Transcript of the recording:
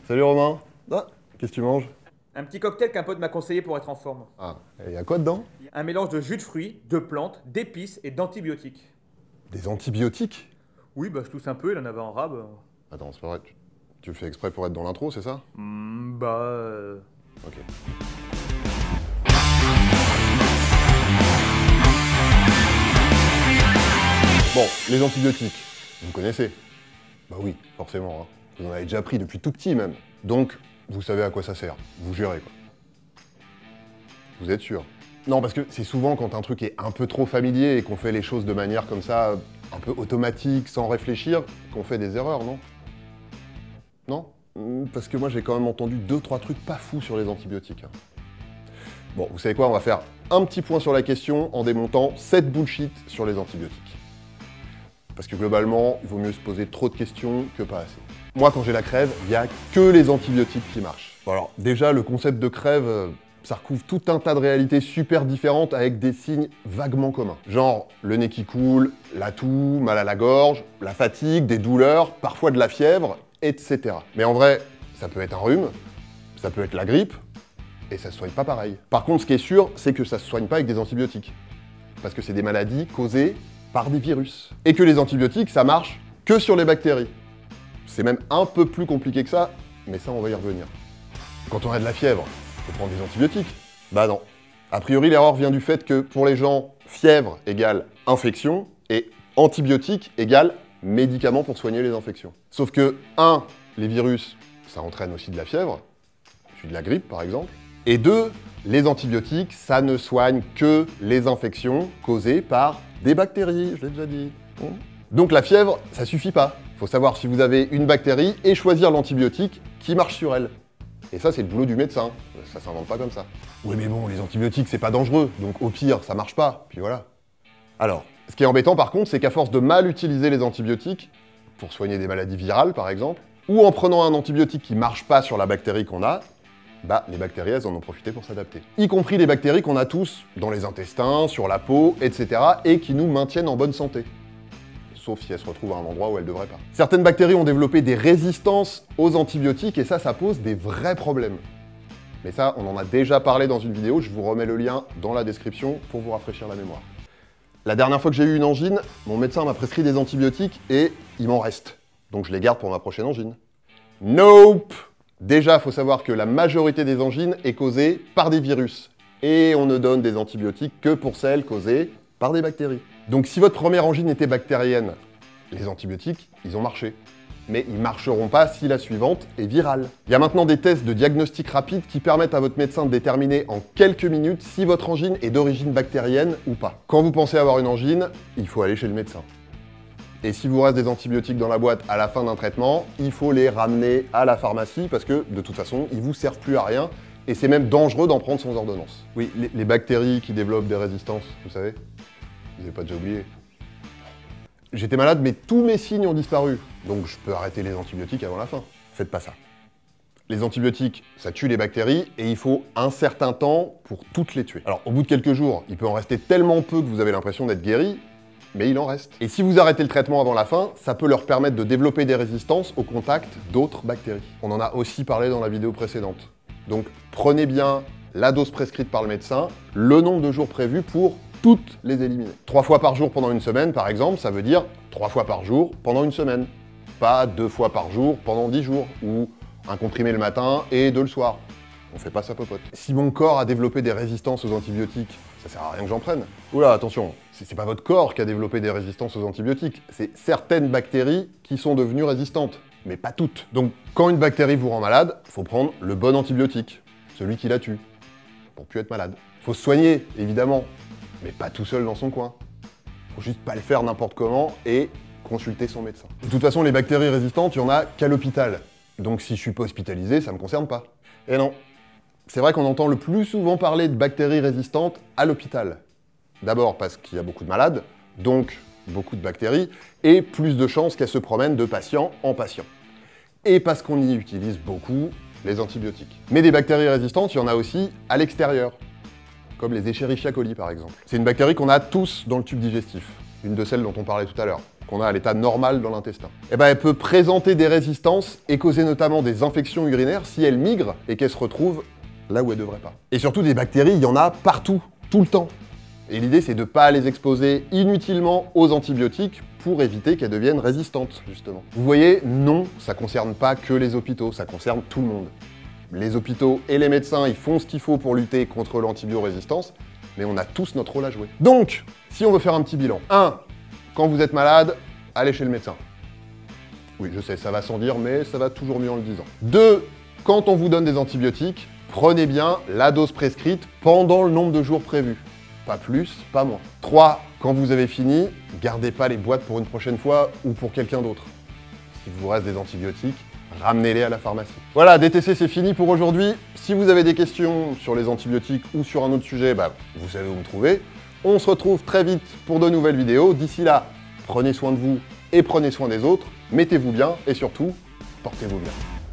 Salut Romain. Ah, qu'est-ce que tu manges? Un petit cocktail qu'un pote m'a conseillé pour être en forme. Ah, et y a quoi dedans? Un mélange de jus de fruits, de plantes, d'épices et d'antibiotiques. Des antibiotiques? Oui, bah je tousse un peu, il en avait en rab. Attends, c'est pas vrai, tu le fais exprès pour être dans l'intro, c'est ça? Ok. Bon, les antibiotiques, vous connaissez? Bah oui, forcément, hein. Vous en avez déjà pris depuis tout petit même. Donc, vous savez à quoi ça sert. Vous gérez, quoi. Vous êtes sûr? Non, parce que c'est souvent quand un truc est un peu trop familier et qu'on fait les choses de manière comme ça, un peu automatique, sans réfléchir, qu'on fait des erreurs, non? Non? Parce que moi, j'ai quand même entendu 2-3 trucs pas fous sur les antibiotiques. Hein. Bon, vous savez quoi? On va faire un petit point sur la question en démontant 7 bullshit sur les antibiotiques. Parce que globalement, il vaut mieux se poser trop de questions que pas assez. Moi, quand j'ai la crève, il n'y a que les antibiotiques qui marchent. Bon, alors, déjà, le concept de crève, ça recouvre tout un tas de réalités super différentes avec des signes vaguement communs. Genre le nez qui coule, la toux, mal à la gorge, la fatigue, des douleurs, parfois de la fièvre, etc. Mais en vrai, ça peut être un rhume, ça peut être la grippe, et ça se soigne pas pareil. Par contre, ce qui est sûr, c'est que ça se soigne pas avec des antibiotiques. Parce que c'est des maladies causées par des virus. Et que les antibiotiques, ça marche que sur les bactéries. C'est même un peu plus compliqué que ça, mais ça, on va y revenir. Quand on a de la fièvre, faut prendre des antibiotiques? Bah non. A priori, l'erreur vient du fait que pour les gens, fièvre égale infection et antibiotique égale médicament pour soigner les infections. Sauf que, les virus, ça entraîne aussi de la fièvre, puis de la grippe par exemple, et 2, les antibiotiques, ça ne soigne que les infections causées par des bactéries, je l'ai déjà dit. Donc la fièvre, ça suffit pas. Faut savoir si vous avez une bactérie et choisir l'antibiotique qui marche sur elle. Et ça, c'est le boulot du médecin. Ça s'invente pas comme ça. Oui, mais bon, les antibiotiques, c'est pas dangereux, donc au pire, ça marche pas, puis voilà. Alors, ce qui est embêtant par contre, c'est qu'à force de mal utiliser les antibiotiques, pour soigner des maladies virales par exemple, ou en prenant un antibiotique qui marche pas sur la bactérie qu'on a, bah, les bactéries, elles en ont profité pour s'adapter. Y compris les bactéries qu'on a tous dans les intestins, sur la peau, etc., et qui nous maintiennent en bonne santé. Sauf si elles se retrouvent à un endroit où elles devraient pas. Certaines bactéries ont développé des résistances aux antibiotiques, et ça pose des vrais problèmes. Mais ça, on en a déjà parlé dans une vidéo, je vous remets le lien dans la description pour vous rafraîchir la mémoire. La dernière fois que j'ai eu une angine, mon médecin m'a prescrit des antibiotiques, et il m'en reste. Donc je les garde pour ma prochaine angine. Nope! Déjà, il faut savoir que la majorité des angines est causée par des virus. Et on ne donne des antibiotiques que pour celles causées par des bactéries. Donc si votre première angine était bactérienne, les antibiotiques, ils ont marché. Mais ils marcheront pas si la suivante est virale. Il y a maintenant des tests de diagnostic rapide qui permettent à votre médecin de déterminer en quelques minutes si votre angine est d'origine bactérienne ou pas. Quand vous pensez avoir une angine, il faut aller chez le médecin. Et si vous reste des antibiotiques dans la boîte à la fin d'un traitement, il faut les ramener à la pharmacie parce que, de toute façon, ils vous servent plus à rien et c'est même dangereux d'en prendre sans ordonnance. Oui, les bactéries qui développent des résistances, vous savez? Vous n'avez pas déjà oublié. J'étais malade, mais tous mes signes ont disparu. Donc je peux arrêter les antibiotiques avant la fin. Faites pas ça. Les antibiotiques, ça tue les bactéries et il faut un certain temps pour toutes les tuer. Alors, au bout de quelques jours, il peut en rester tellement peu que vous avez l'impression d'être guéri, mais il en reste. Et si vous arrêtez le traitement avant la fin, ça peut leur permettre de développer des résistances au contact d'autres bactéries. On en a aussi parlé dans la vidéo précédente. Donc prenez bien la dose prescrite par le médecin, le nombre de jours prévus pour toutes les éliminer. 3 fois par jour pendant une semaine, par exemple, ça veut dire 3 fois par jour pendant une semaine. Pas 2 fois par jour pendant 10 jours, ou un comprimé le matin et 2 le soir. On fait pas ça popote. Si mon corps a développé des résistances aux antibiotiques, ça sert à rien que j'en prenne. Oula, attention, c'est pas votre corps qui a développé des résistances aux antibiotiques, c'est certaines bactéries qui sont devenues résistantes, mais pas toutes. Donc, quand une bactérie vous rend malade, faut prendre le bon antibiotique, celui qui la tue, pour plus être malade. Faut se soigner, évidemment, mais pas tout seul dans son coin. Faut juste pas le faire n'importe comment et consulter son médecin. De toute façon, les bactéries résistantes, il y en a qu'à l'hôpital. Donc si je suis pas hospitalisé, ça me concerne pas. Et non. C'est vrai qu'on entend le plus souvent parler de bactéries résistantes à l'hôpital. D'abord parce qu'il y a beaucoup de malades, donc beaucoup de bactéries, et plus de chances qu'elles se promènent de patient en patient. Et parce qu'on y utilise beaucoup les antibiotiques. Mais des bactéries résistantes, il y en a aussi à l'extérieur, comme les Escherichia coli par exemple. C'est une bactérie qu'on a tous dans le tube digestif, une de celles dont on parlait tout à l'heure, qu'on a à l'état normal dans l'intestin. Eh ben, elle peut présenter des résistances et causer notamment des infections urinaires si elle migre et qu'elle se retrouve là où elle devrait pas. Et surtout, des bactéries, il y en a partout, tout le temps. Et l'idée, c'est de ne pas les exposer inutilement aux antibiotiques pour éviter qu'elles deviennent résistantes, justement. Vous voyez, non, ça ne concerne pas que les hôpitaux, ça concerne tout le monde. Les hôpitaux et les médecins, ils font ce qu'il faut pour lutter contre l'antibiorésistance, mais on a tous notre rôle à jouer. Donc, si on veut faire un petit bilan, 1. Quand vous êtes malade, allez chez le médecin. Oui, je sais, ça va sans dire, mais ça va toujours mieux en le disant. 2. Quand on vous donne des antibiotiques, prenez bien la dose prescrite pendant le nombre de jours prévus. Pas plus, pas moins. 3. Quand vous avez fini, gardez pas les boîtes pour une prochaine fois ou pour quelqu'un d'autre. S'il vous reste des antibiotiques, ramenez-les à la pharmacie. Voilà, DTC, c'est fini pour aujourd'hui. Si vous avez des questions sur les antibiotiques ou sur un autre sujet, vous savez où me trouver. On se retrouve très vite pour de nouvelles vidéos. D'ici là, prenez soin de vous et prenez soin des autres. Mettez-vous bien et surtout, portez-vous bien.